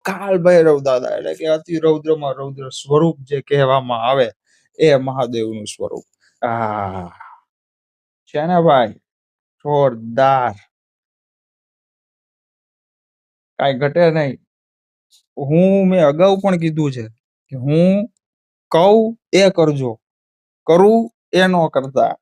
કાળ ભૈરવ દાદા એટલે કે અતિ રૌદ્રમાં રૌદ્ર સ્વરૂપ જે કહેવામાં આવે એ મહાદેવનું સ્વરૂપ. આ છે ને ભાઈ, જોરદાર, કાંઈ ઘટે નહીં. મેં અગાઉ પણ કીધું છે કે હું કહું એ કરજો, કરું એ ન કરતા.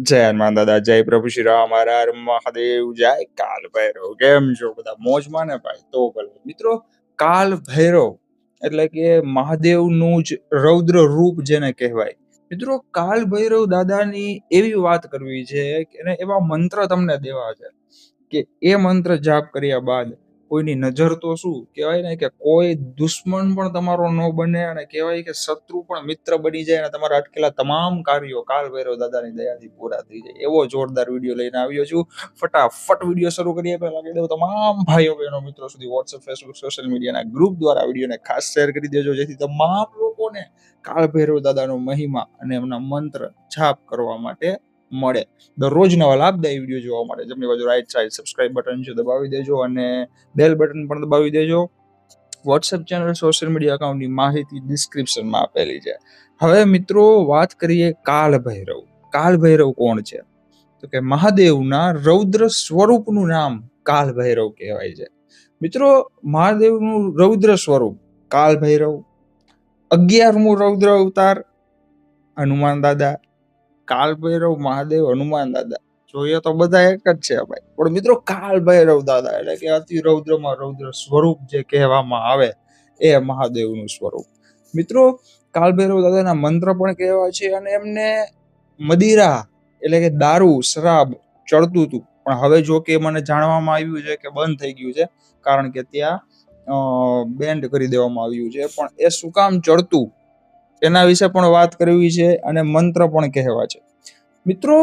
જય હનુમાન દાદા, જય પ્રભુ શ્રી રામ, હર હર મહાદેવ, જય કાલ ભૈરવ. કેમ છો બધા? મોજમાં ને ભાઈ? તો ભલે મિત્રો, કાલ ભૈરવ એટલે કે મહાદેવનું જ રૌદ્ર રૂપ જેને કહેવાય. મિત્રો, કાલ ભૈરવ દાદાની એવી વાત કરવી છે કે એવા મંત્ર તમને દેવા છે કે એ મંત્ર જાપ કર્યા બાદ કોઈની નજર તો શું કહેવાય ને કે કોઈ દુશ્મન પણ તમારો ન બને, અને કહેવાય કે શત્રુ પણ મિત્ર બની જાય, અને તમારા અટકેલા તમામ કાર્યો કાલ ભૈરવ દાદાની દયાથી પૂરા થઈ જાય. એવો જોરદાર વિડીયો લઈને આવ્યો છું. ફટાફટ વિડીયો શરૂ કરીએ પહેલા કહી દઉં, તમામ ભાઈઓ બહેનો મિત્રો સુધી વોટ્સએપ, ફેસબુક, સોશિયલ મીડિયાના ગ્રુપ દ્વારા વિડીયોને ખાસ શેર કરી દેજો, જેથી તમામ લોકોને કાળ ભૈરવ દાદાનો મહિમા અને એમના મંત્ર જાપ કરવા માટે મળે. દરરોજ નવા લાભદાયી વિડીયો જોવા માટે જમણી બાજુ રાઈટ સાઈડ સબસ્ક્રાઇબ બટન છે દબાવી દેજો, અને બેલ બટન પણ દબાવી દેજો. વોટ્સએપ ચેનલ, સોશિયલ મીડિયા એકાઉન્ટની માહિતી ડિસ્ક્રિપ્શનમાં આપેલી છે. હવે મિત્રો, વાત કરીએ કાળ ભૈરવ. કાળ ભૈરવ કોણ છે? તો કે મહાદેવના રૌદ્ર સ્વરૂપનું નામ કાળ ભૈરવ કહેવાય છે. મિત્રો, મહાદેવનું રૌદ્ર સ્વરૂપ કાળ ભૈરવ. 11મું રૌદ્ર અવતાર હનુમાન દાદા. કાળ ભૈરવ, મહાદેવ, હનુમાન દાદા જોઈએ તો બધા એક જ છે ભાઈ. પણ મિત્રો, કાળ ભૈરવ દાદા એટલે કે અતિ રૌદ્રમાં રૌદ્ર સ્વરૂપ જે કહેવામાં આવે એ મહાદેવનું સ્વરૂપ. મિત્રો, કાળ ભૈરવ દાદાના મંત્ર પણ કહેવા છે, અને એમને મદિરા એટલે કે દારૂ, શરાબ ચડતું હતું, પણ હવે જો કે મને જાણવામાં આવ્યું છે કે બંધ થઈ ગયું છે, કારણ કે ત્યાં બેન્ડ કરી દેવામાં આવ્યું છે. પણ એ શું કામ ચડતું એના વિશે પણ વાત કરવી છે, અને મંત્ર પણ કહેવા છે. મિત્રો,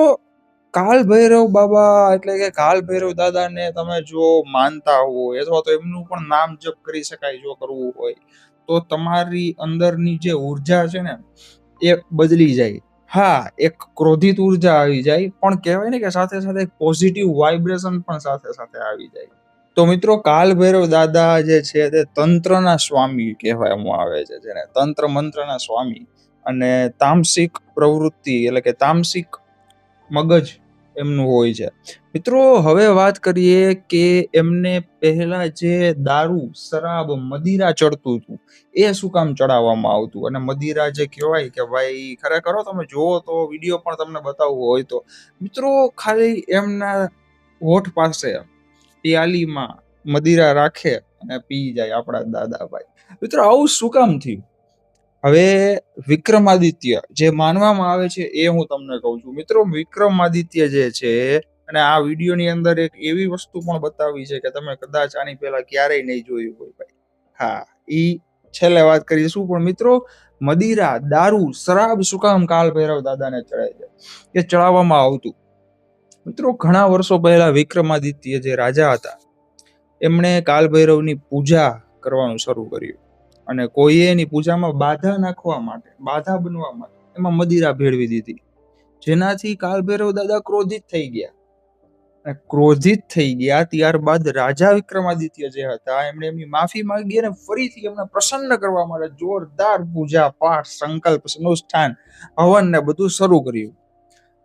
કાળ ભૈરવ બાબા એટલે કે કાળ ભૈરવ દાદાને તમે જો માનતા હોય અથવા તો એમનું પણ નામ જપ કરી શકાય જો કરવું હોય, તો તમારી અંદરની જે ઉર્જા છે ને એ બદલી જાય. હા, એક ક્રોધિત ઉર્જા આવી જાય, પણ કહેવાય ને કે સાથે સાથે પોઝિટિવ વાઇબ્રેશન પણ સાથે સાથે આવી જાય. તો મિત્રો, કાળ ભૈરવ દાદા જે છે તે તંત્રના સ્વામી કહેવામાં આવે છે, જેને તંત્ર મંત્રના સ્વામી, અને તામસિક પ્રવૃત્તિ એટલે કે તામસિક મગજ એમનું હોય છે. મિત્રો, હવે વાત કરીએ કે એમને પહેલા જે દારૂ, શરાબ, મદિરા ચડતું હતું એ શું કામ ચડાવવામાં આવતું. અને મદિરા જે કહેવાય કે ભાઈ, ખરેખર તમે જુઓ તો વિડીયો પણ તમને બતાવવો હોય તો મિત્રો, ખાલી એમના હોઠ પાસે પ્યાલીમાં મદિરા રાખે અને પી જાય આપણા દાદાભાઈ. મિત્રો, આવું શું કામ થયું? હવે વિક્રમાદિત્ય જે માનવામાં આવે છે એ હું તમને કહું છું. મિત્રો, વિક્રમાદિત્ય જે છે, અને આ વિડીયોની અંદર એક એવી વસ્તુ પણ બતાવી છે કે તમે કદાચ આની પહેલા ક્યારેય નહીં જોયું હોય ભાઈ. હા, ઈ છેલ્લે વાત કરીશું. પણ મિત્રો, મદિરા, દારૂ, શરાબ શું કામ કાળ ભૈરવ દાદાને ચડાય છે? એ ચડાવવામાં આવતું. મિત્રો, ઘણા વર્ષો પહેલા વિક્રમાદિત્ય જે રાજા હતા, એમણે કાળ ભૈરવની પૂજા કરવાનું શરૂ કર્યું, અને કોઈએ એની પૂજામાં બાધા નાખવા માટે, બાધા બનવા માટે એમાં મદિરા ભેળવી દીધી, જેનાથી કાળ ભૈરવ દાદા ક્રોધિત થઈ ગયા. અને ક્રોધિત થઈ ગયા ત્યારબાદ રાજા વિક્રમાદિત્ય જે હતા એમણે એમની માફી માંગી, અને ફરીથી એમને પ્રસન્ન કરવા માટે જોરદાર પૂજા પાઠ, સંકલ્પ, અનુષ્ઠાન, હવન ને બધું શરૂ કર્યું.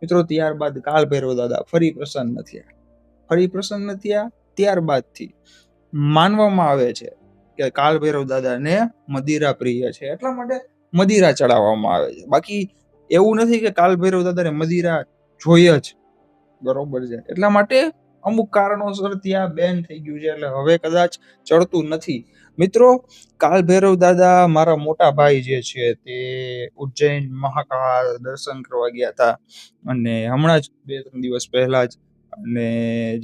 મિત્રો, ત્યારબાદ કાળ ભૈરવ દાદા ફરી પ્રસન્ન થયા. ત્યારબાદથી માનવામાં આવે છે કે કાળ ભૈરવ દાદાને મદિરા પ્રિય છે, એટલા માટે મદિરા ચડાવવામાં આવે છે. બાકી એવું નથી કે કાળ ભૈરવ દાદાને મદિરા જોઈએ જ, બરોબર છે, એટલા માટે અમુક કારણોસર ત્યાં બેન થઈ ગયું છે, એટલે હવે કદાચ ચડતું નથી. મિત્રો, કાળ ભૈરવ દાદા મારા મોટા ભાઈ જે છે તે ઉજ્જૈન મહાકાળ દર્શન કરવા ગયા હતા, અને હમણાં જ 2-3 દિવસ પહેલા જ, અને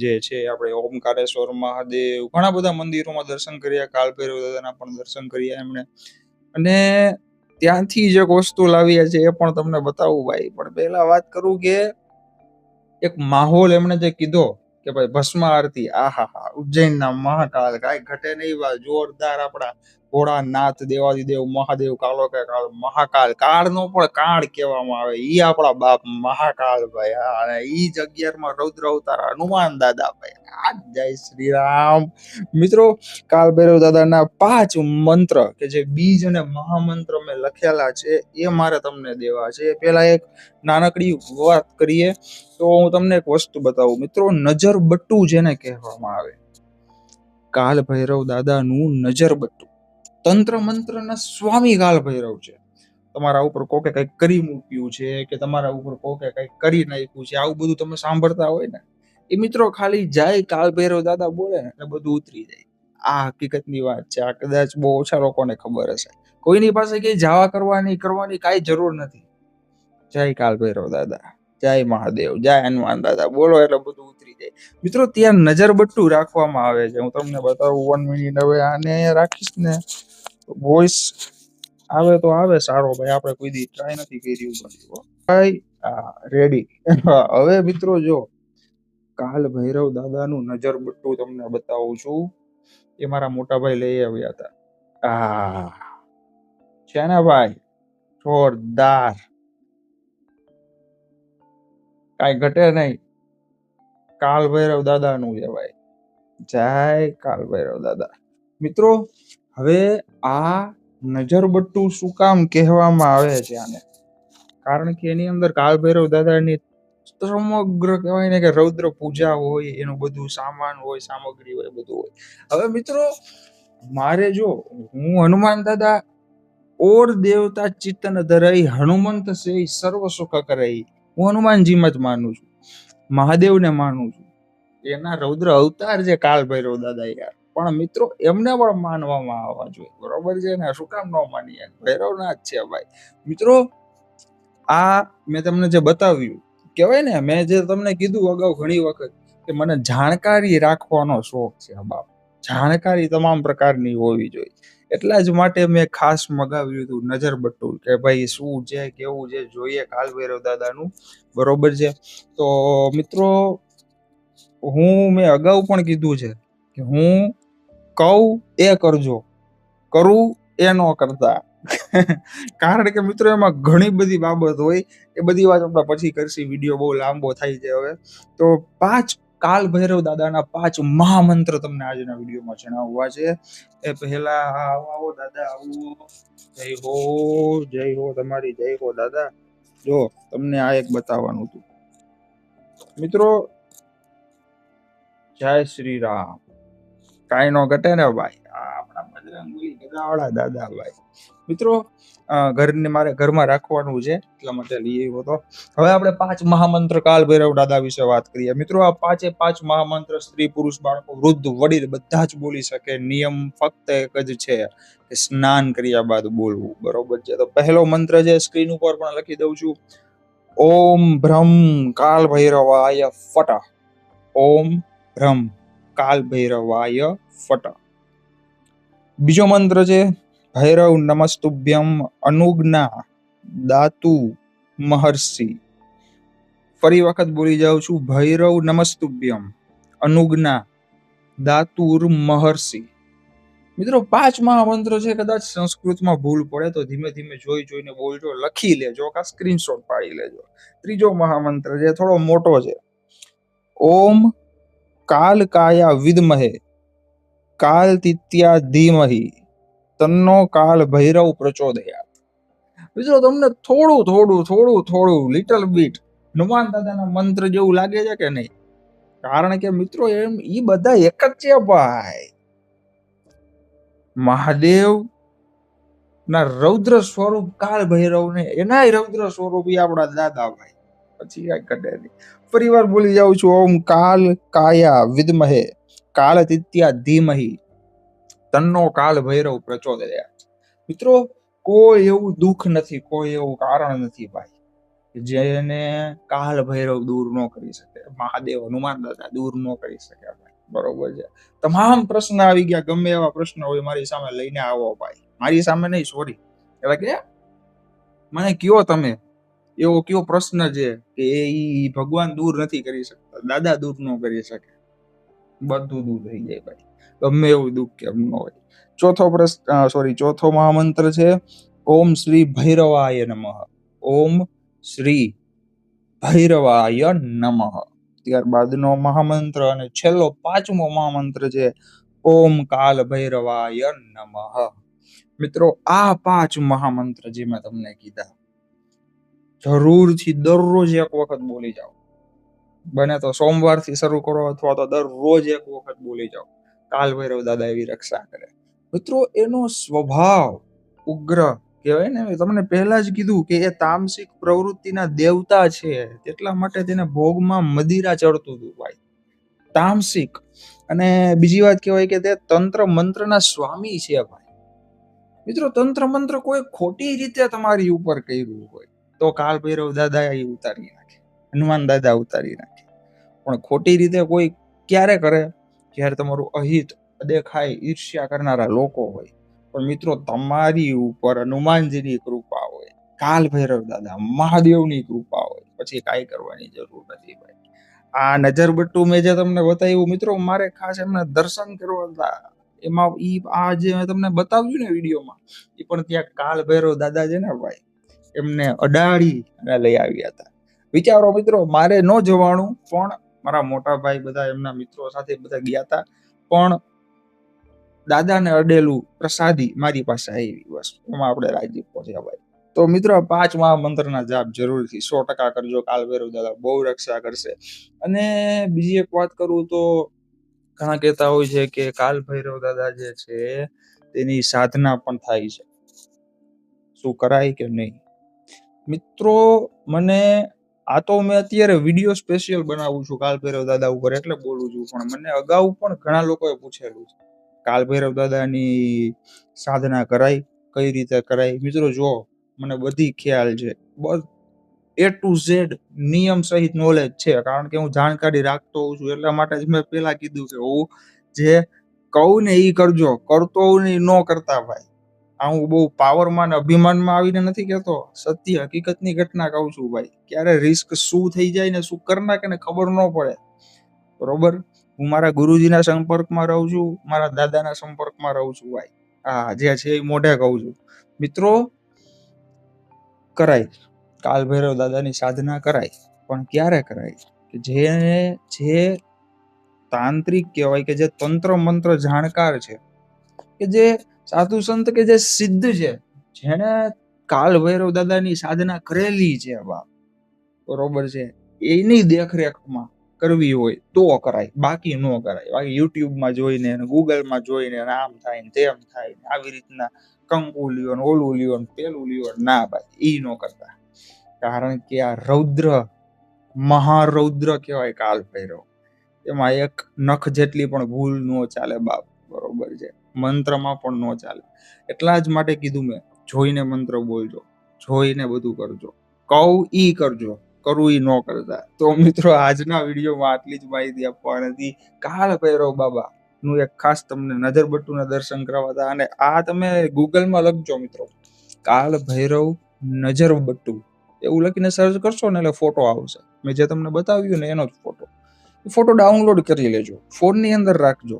જે છે આપણે ઓમકારેશ્વર મહાદેવ, ઘણા બધા મંદિરોમાં દર્શન કર્યા, કાળ ભૈરવ દાદાના પણ દર્શન કર્યા એમણે. અને ત્યાંથી જે વસ્તુ લાવ્યા છે એ પણ તમને બતાવું ભાઈ. પણ પહેલા વાત કરું કે એક માહોલ એમણે જે કીધો કે ભાઈ ભસ્મ આરતી, આહા, ઉજ્જૈનના મહાકાળ, કાંઈ ઘટે નહીં, જોરદાર આપણા ભોળાનાથ, દેવાદિદેવ, મહાદેવ, કાલો કે કાળ, મહાકાળ, કાળનો પણ કાળ કહેવામાં આવે, ઈ આપણા બાપ મહાકાળ ભાઈ. અને ઈ જ 11માં રૌદ્ર અવતાર હનુમાન દાદા ભાઈ. આ જય શ્રી રામ. મિત્રો, કાળ ભૈરવ દાદાના 5 મંત્ર કે જે બીજ અને મહામંત્ર મેં લખેલા છે એ મારે તમને દેવા છે. પેલા એક નાનકડી વાત કરીએ તો હું તમને એક વસ્તુ બતાવું મિત્રો. નજર બટ્ટુ જેને કહેવામાં આવે, કાલ ભૈરવ દાદાનું નજર બટ્ટુ, તંત્ર મંત્રના સ્વામી કાલ ભૈરવ છે. તમારા ઉપર કોકે કઈક કરી મૂક્યું છે કે તમારા ઉપર કોકે કઈક કરી નાખ્યું છે, આવું બધું તમે સાંભળતા હોય ને, એ મિત્રો ખાલી જાય કાલ ભૈરવ દાદા બોલે ને એટલે બધું ઉતરી જાય. આ હકીકતની વાત છે. આ કદાચ બહુ ઓછા લોકોને ખબર હશે. કોઈની પાસે કઈ જવા કરવાની કાંઈ જરૂર નથી. જય કાલ ભૈરવ દાદા, જય મહાદેવ, જય હનુમાન દાદા બોલો એટલે બધું ઉતરી જાય. મિત્રો, ત્યાં નજર બટ્ટુ રાખવામાં આવે છે. હું તમને બતાવું 1 મિનિટ. હવે આને રાખીશ ને, વોઇસ આવે તો આવે સારો ભાઈ. આપણે કોઈ દી ટ્રાય નથી કરી ભાઈ. રેડી. હવે મિત્રો જો કાલ ભૈરવ દાદાનું નજર બટ્ટુ તમને બતાવું છું. એ મારા મોટા ભાઈ લઈ આવ્યા હતા. છે ને ભાઈ, જોરદાર, કાંઈ ઘટે નહીં. કાલ ભૈરવ દાદાનું છે ભાઈ. જય કાલ ભૈરવ દાદા. મિત્રો, હવે આ નજર બટ્ટુ શું કામ કહેવામાં આવે છે આને? કારણ કે એની અંદર કાલ ભૈરવ દાદાની સમગ્ર કહેવાય ને કે રૌદ્ર પૂજા હોય, એનું બધું સામાન હોય, સામગ્રી હોય, બધું હોય. હવે મિત્રો, મારે જો હું હનુમાન દાદા ઓર દેવતા ચિત્તન ધરઈ, હનુમંત સે સર્વ સુખ કરઈ, હું હનુમાનજીમાં જ માનું છું, મહાદેવને માનું છું. એના રૌદ્ર અવતાર છે કાલ ભૈરવ દાદા યાર. પણ મિત્રો, એમને પણ માનવામાં આવવા જોઈએ, બરોબર છે ને? શું કામ ન માનીએ? ભૈરવનાથ છે ભાઈ. મિત્રો, આ મેં તમને જે બતાવ્યું, કહેવાય ને, મેં જે તમને કીધું અગાઉ ઘણી વખત કે મને જાણકારી રાખવાનો શોખ છે બાપ. જાણકારી તમામ પ્રકારની હોવી જોઈએ. એટલા જ માટે મેં ખાસ મગાવ્યું હતું નજર બટ્ટુ કે ભાઈ શું છે, કેવું છે, જોઈએ કાલ ભૈરવ દાદાનું, બરોબર છે? તો મિત્રો, મેં અગાઉ પણ કીધું છે કે હું કહું એ કરજો, કરું એ ન કરતા. કારણ કે મિત્રો, એમાં ઘણી બધી બાબત હોય. એ બધી વાત આપણે પછી કરશી, વિડીયો બહુ લાંબો થાય છે હવે. તો 5 કાલ ભૈરવ દાદાના 5 મહામંત્ર તમને આજના વિડીયોમાં જણાવવા છે. એ પહેલા આવો દાદા, આવો. જય હો તમારી, જય હો દાદા. જો તમને આ એક બતાવવાનું હતું મિત્રો. જય શ્રી રામ. કાંઈ નો ઘટે ને ભાઈ. આપણા બજરંગબલી ગદાવાળા દાદા ભાઈ. મિત્રો, મારે ઘરમાં રાખવાનું છે એટલા માટે લઈ આવ્યો હતો. હવે આપણે 5 મહામંત્ર કાલ ભૈરવ દાદા વિશે વાત કરીએ. મિત્રો, આ 5 મહામંત્ર સ્ત્રી, પુરુષ, બાળકો, વૃદ્ધ, વડીલ બધા જ બોલી શકે. નિયમ ફક્ત એક જ છે કે સ્નાન કર્યા બાદ બોલવું, બરોબર છે? તો પહેલો મંત્ર છે, સ્ક્રીન ઉપર પણ લખી દઉં છું. ઓમ ભ્રમ કાલ ભૈરવાય ફટ. ઓમ ભ્રમ કાલ ભૈરવાય ફટ. બીજો મંત્ર છે, ભૈરવ નમસ્તુભ્યમ અનુજ્ઞા દાતુ મહર્ષિ. ફરી વખત બોલી જાઉં છું, ભૈરવ નમસ્તુભ્યમ અનુજ્ઞા દાતુર મહર્ષિ. મિત્રો, 5 મહામંત્ર છે. કદાચ સંસ્કૃતમાં ભૂલ પડે તો ધીમે ધીમે જોઈને બોલજો, લખી લેજો, કા સ્ક્રીનશોટ પાડી લેજો. ત્રીજો મહામંત્ર છે, થોડો મોટો છે. ઓમ કાલ કાયા વિદ્મહે કાલતિત્યા ધીમહિ તન્નો કાલ ભૈરવ પ્રચોદયાત. મિત્રો, તમને થોડું લિટલ બીટ હનુમાન દાદાના મંત્ર જેવું લાગે છે કે નહીં? કારણ કે મિત્રો, એ બધા એક જ છે ભાઈ. મહાદેવ ના રૌદ્ર સ્વરૂપ કાલ ભૈરવ ને, એના રૌદ્ર સ્વરૂપ આપણા દાદા ભાઈ. પછી કઈ ઘટે નહીં. ફરી વાર બોલી જાઉં છું. ઓમ કાલ કાયા વિદ્મહે કાલતિત્યા ધીમહિ તન્નો કાલ ભૈરવ પ્રચોદયાત. મિત્રો, કોઈ એવું દુઃખ નથી, કોઈ એવું કારણ નથી ભાઈ જેને કાલ ભૈરવ દૂર ન કરી શકે. મહાદેવ, હનુમાન દાદા દૂર ન કરી શકે ભાઈ, બરોબર છે? તમામ પ્રશ્ન આવી ગયા, ગમે એવા પ્રશ્ન હોય મારી સામે લઈને આવો ભાઈ. મારી સામે નહીં, સોરી, એટલે કે મને કયો તમે એવો કયો પ્રશ્ન છે કે એ ભગવાન દૂર નથી કરી શકતા, દાદા દૂર ન કરી શકે. બધું દૂર થઈ જાય ભાઈ, ગમે એવું દુઃખ કેમ ન હોય. ચોથો મહામંત્ર છે ઓમ શ્રી ભૈરવાય નમઃ. ઓમ શ્રી ભૈરવાય નમઃ. ત્યારબાદનો મહામંત્ર અને છેલ્લો 5મો મહામંત્ર છે ઓમ કાલ ભૈરવાય નમઃ. મિત્રો આ 5 મહામંત્ર જે મેં તમને કીધા જરૂરથી દરરોજ એક વખત બોલી જાઓ. બને તો સોમવારથી શરૂ કરો અથવા તો દરરોજ એક વખત બોલી જાઓ. કાલ ભૈરવ દાદા એવી રક્ષા કરે. મિત્રો એનો સ્વભાવ ઉગ્ર કહેવાય ને, તમને પહેલા જ કીધું કે એ તામસિક પ્રવૃત્તિના દેવતા છે, એટલા માટે તેને ભોગમાં મદિરા ચડતું હતું ભાઈ, તામસિક. અને બીજી વાત કહેવાય કે તે તંત્ર મંત્રના સ્વામી છે ભાઈ. મિત્રો તંત્ર મંત્ર કોઈ ખોટી રીતે તમારી ઉપર કર્યું હોય તો કાલ ભૈરવ દાદા એ ઉતારી નાખે, હનુમાન દાદા ઉતારી નાખે. પણ ખોટી રીતે કોઈ ક્યારે કરે? જ્યારે તમારું અહિત દેખાય, ઈર્ષ્યા કરનારા લોકો હોય. પણ મિત્રો તમારી ઉપર હનુમાનજીની કૃપા હોય, કાલ ભૈરવ દાદા મહાદેવની કૃપા હોય, પછી કાંઈ કરવાની જરૂર નથી ભાઈ. આ નજરબટ્ટુ મેં જે તમને બતાવ્યું મિત્રો, મારે ખાસ એમને દર્શન કરવા હતા. એમાં આ જે મેં તમને બતાવ્યું ને વિડીયોમાં, એ પણ ત્યાં કાલ ભૈરવ દાદા છે ને ભાઈ, એમને અડાડી અને લઈ આવ્યા હતા. વિચારો મિત્રો, મારે ન જવાનું, પણ મારા મોટા ભાઈ બધા એમના મિત્રો સાથે બધા ગયા હતા, પણ દાદાને અડેલું પ્રસાદી મારી પાસે આવી, બસ એમાં આપણે રાજી પહોંચ્યા ભાઈ. તો મિત્રો 5 મહામંત્રના જાપ જરૂરથી 100% કરજો. કાલ ભૈરવ દાદા બહુ રક્ષા કરશે. અને બીજી એક વાત કરું તો ઘણા કહેતા હોય છે કે કાલ ભૈરવ દાદા જે છે તેની સાધના પણ થાય છે. શું કરાય કે નહીં? મિત્રો મને આ તો મેં અત્યારે વિડીયો સ્પેશિયલ બનાવું છું કાલ ભૈરવ દાદા ઉપર, એટલે બોલું છું. પણ મને અગાઉ પણ ઘણા લોકોએ પૂછેલું છે કાલ ભૈરવ દાદાની સાધના કરાય, કઈ રીતે કરાય? મિત્રો જો, મને બધી ખ્યાલ છે, બસ A to Z નિયમ સહિત નોલેજ છે, કારણ કે હું જાણકારી રાખતો હોઉં છું. એટલા માટે જ મેં પેલા કીધું કે હું જે કહું ને એ કરજો, કરતો હોઉં ને ન કરતા ભાઈ. આ હું બહુ પાવરમાં ને અભિમાનમાં આવીને નથી કહેતો, સત્ય હકીકતની ઘટના કહું છું ભાઈ. ક્યારે રિસ્ક શું થઈ જાય ને શું કરી નાખે ને ખબર ન પડે, બરોબર. હું મારા ગુરુજીના સંપર્કમાં રહું છું, મારા દાદાના સંપર્કમાં રહું છું ભાઈ. હા, જે છે એ મોઢે કહું છું. મિત્રો કરાય, કાલ ભૈરવ દાદાની સાધના કરાય, પણ ક્યારે કરાય? કે જે તાંત્રિક કહેવાય, કે જે તંત્ર મંત્ર જાણકાર છે, કે જે સાધુ સંત, કે જે સિદ્ધ છે, જેને કાલ ભૈરવ દાદાની સાધના કરેલી છે બાપ, બરોબર છે, એની દેખરેખમાં કરવી હોય તો કરાય, બાકી ન કરાય. બાકી યુટ્યુબમાં જોઈને અને ગૂગલમાં જોઈને આમ થાય ને તેમ થાય ને આવી રીતના કંકુ લ્યો ને ઓલું લ્યો ને પેલું લ્યો, ના ભાઈ, એ ન કરતા. કારણ કે આ રૌદ્ર, મહારૌદ્ર કહેવાય કાલ ભૈરવ. એમાં એક નખ જેટલી પણ ભૂલ ન ચાલે બાપ, બરોબર છે. મંત્રમાં પણ ન ચાલે. એટલા જ માટે કીધું મેં, જોઈને મંત્ર બોલજો, જોઈને બધું કરજો, કહું ઈ કરજો, કરવું ઈ ન કરતા. તો મિત્રો આજના વિડીયોમાં આટલી જ માહિતી આપવાની હતી. કાલ ભૈરવ બાબા નું એક ખાસ તમને નજરબટ્ટુના દર્શન કરાવવા હતા. અને આ તમે ગૂગલમાં લખજો મિત્રો, કાલ ભૈરવ નજરબટ્ટુ એવું લખીને સર્ચ કરશો ને એટલે ફોટો આવશે. મેં જે તમને બતાવ્યું ને એનો જ ફોટો ડાઉનલોડ કરી લેજો, ફોનની અંદર રાખજો.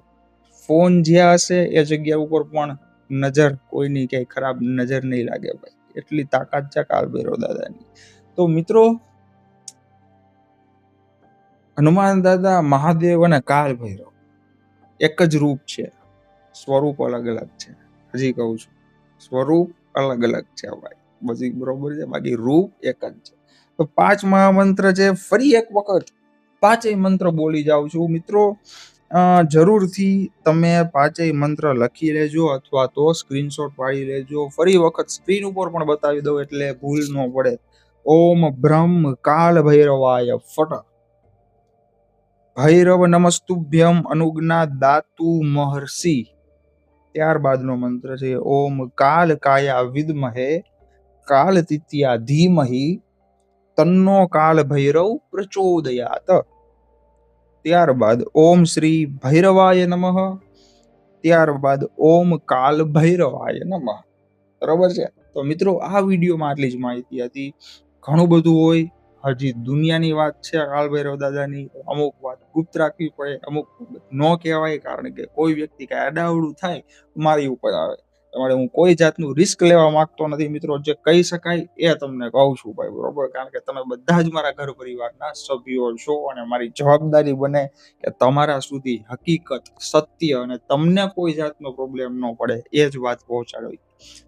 ફોન જ્યાં હશે એ જગ્યા ઉપર પણ નજર કોઈની ક્યાંય ખરાબ નજર નહીં લાગે ભાઈ, એટલી તાકાત છે કાલ ભૈરવ દાદાની. તો મિત્રો, હનુમાન દાદા, મહાદેવ અને કાલ ભૈરવ એક જ રૂપ છે, સ્વરૂપ અલગ અલગ છે. હજી કહું છું, સ્વરૂપ અલગ અલગ છે ભાઈ, બધી બરોબર છે, બાકી રૂપ એક જ છે. તો 5 મહામંત્ર છે, ફરી એક વખત 5 મંત્ર બોલી જાઉં છું મિત્રો. જરૂરથી તમે 5 મંત્ર લખી લેજો અથવા તો સ્ક્રીનશોટ પાડી લેજો. ફરી વખત સ્ક્રીન ઉપર પણ બતાવી દઉં એટલે ભૂલ ન પડે. ઓમ બ્રહ્મ કાલ ભૈરવાય ફટ. ભૈરવ નમસ્તુભ્યમ અનુજ્ઞા દાતુ મહર્ષિ. ત્યારબાદનો મંત્ર છે ઓમ કાલ કાયા વિદ્મહે કાલ તિત્યા ધીમહિ તન્નો કાલ ભૈરવ પ્રચોદયાત. ત્યારબાદ ઓમ શ્રી ભૈરવાય નમઃ. ત્યારબાદ ઓમ કાલ ભૈરવાય નમઃ. બરોબર છે. તો મિત્રો આ વિડીયોમાં આટલી જ માહિતી હતી. ઘણું બધું હોય હજી દુનિયાની વાત છે કાળ ભૈરવ દાદાની, અમુક વાત ગુપ્ત રાખવી પડે, અમુક ન કહેવાય, કારણ કે કોઈ વ્યક્તિ કાંઈ આડાઅવળું થાય મારી ઉપર આવે. તમારે હું કોઈ જાતનું રિસ્ક લેવા માંગતો નથી મિત્રો. જે કહી શકાય એ તમને કહું છું ભાઈ, બરોબર? કારણ કે તમે બધા જ મારા ઘર પરિવારના સભ્યો છો અને મારી જવાબદારી બને કે તમારા સુધી હકીકત, સત્ય અને તમને કોઈ જાતનો પ્રોબ્લેમ ન પડે એ જ વાત પહોંચાડવી.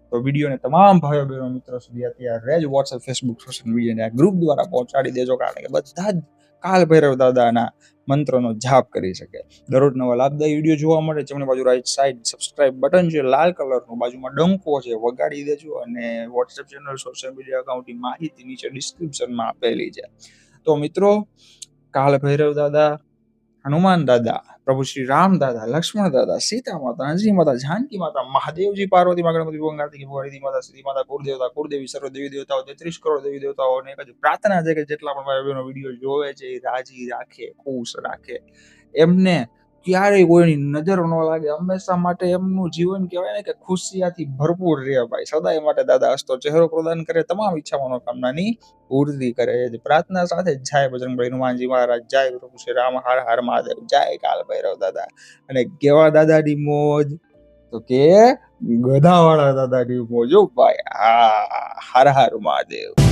તો વિડીયોને તમામ ભાઈઓ બહેનો મિત્રો સુધી અત્યારે જ વોટ્સએપ, ફેસબુક, સોશિયલ મીડિયાના ગ્રુપ દ્વારા પહોંચાડી દેજો, કારણ કે બધા જ કાલ ભૈરવ દાદાના મંત્રનો જાપ કરી શકે. દરરોજ નવા લાભદાયી વિડીયો જોવા મળે. જમણી બાજુ રાઈટ સાઈડ સબસ્ક્રાઇબ બટન છે લાલ કલરનું, બાજુમાં ડંકો છે વગાડી દેજો, અને વોટ્સએપ ચેનલ, સોશિયલ મીડિયા અકાઉન્ટની માહિતી નીચે ડિસ્ક્રિપ્શનમાં આપેલી છે. તો મિત્રો, કાલ ભૈરવ દાદા, હનુમાન દાદા, પ્રભુ શ્રી રામ દાદા, લક્ષ્મણ દાદા, સીતા માતા, અંજની માતા, જાનકી માતા, મહાદેવજી, પાર્વતી મા, ગણપતિ ભગવાન, કાર્તિકી ભગવાન, રીતિ માતા, સીધી માતા, કુળદેવતા, કુળદેવી, સર્વ દેવી દેવતાઓ, 33 કરોડ દેવી દેવતાઓને એક જ પ્રાર્થના છે કે જેટલા પણ મારા બહેનો વિડીયો જોવે છે એ રાજી રાખે, ખુશ રાખે, એમને ક્યારેય કોઈની નજર ન લાગે, હંમેશા માટે એમનું જીવન કહેવાય ને કે ખુશિયાથી ભરપૂર રહે ભાઈ. સદાય માટે દાદા હસતો ચહેરો પ્રદાન કરે, તમામ ઈચ્છા મનોકામનાની પૂર્તિ કરે. પ્રાર્થના સાથે જય બજરંગબલી, હનુમાનજી મહારાજ, જય પ્રભુ શ્રી રામ, હર હર મહાદેવ, જય કાલ ભૈરવ દાદા. અને કેવા દાદાની મોજ? તો કે ગધાવાળા દાદાની મોજ ભાઈ. હા, હર હર મહાદેવ.